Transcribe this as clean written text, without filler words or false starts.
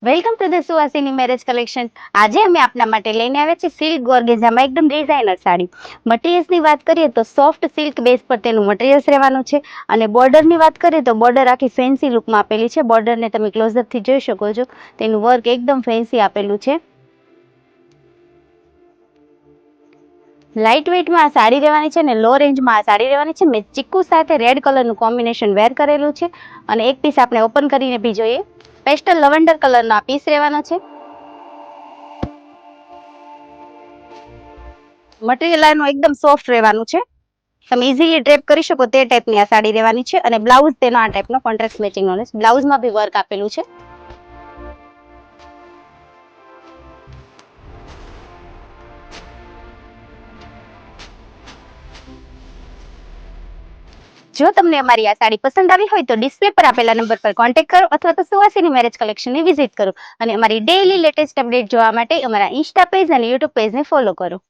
Welcome to the Suhasini marriage collection. આજે અમે આપના માટે લઈને આવ્યા છીએ સિલ્ક ગોર્ગેઝામાં એકદમ ડિઝાઇનર સાડી. મટીરિયલ્સની વાત કરીએ તો સોફ્ટ સિલ્ક બેઝ પર તેનું મટીરિયલ્સ રહેવાનું છે. અને બોર્ડરની વાત કરીએ તો બોર્ડર આખી ફેન્સી લુકમાં આપેલી છે. બોર્ડરને તમે ક્લોઝઅપથી જોઈ શકો છો. તેનું વર્ક એકદમ ફેન્સી આપેલું છે. લાઇટ વેઇટમાં આ સાડી રહેવાની છે ને લો રેન્જમાં આ સાડી રહેવાની છે. મેં ચીકુ સાથે રેડ કલરનું કોમ્બિનેશન વેર કરેલું છે. અને એક પીસ આપણે ઓપન કરીને બી જોઈએ. પેસ્ટલ લવેન્ડર કલરનો આ પીસ રહેવાનો છે. મટીરિયલ આનું એકદમ સોફ્ટ રહેવાનું છે. તમે ઇઝીલી ડ્રેપ કરી શકો તે ટાઈપની આ સાડી રહેવાની છે. અને બ્લાઉઝ તેનો આ ટાઈપનો કોન્ટ્રાસ્ટ મેચિંગનો છે. બ્લાઉઝમાં બી વર્ક આપેલું છે. જો તમને અમારી આ સાડી પસંદ આવી હોય તો ડિસ્પ્લે પર આપેલા નંબર પર કોન્ટેક્ટ કરો અથવા તો સુહાસિની મેરેજ કલેક્શનની વિઝિટ કરો. અને અમારી ડેઇલી લેટેસ્ટ અપડેટ જોવા માટે અમારા ઇન્સ્ટા પેજ અને યુટ્યુબ પેજને ફોલો કરો.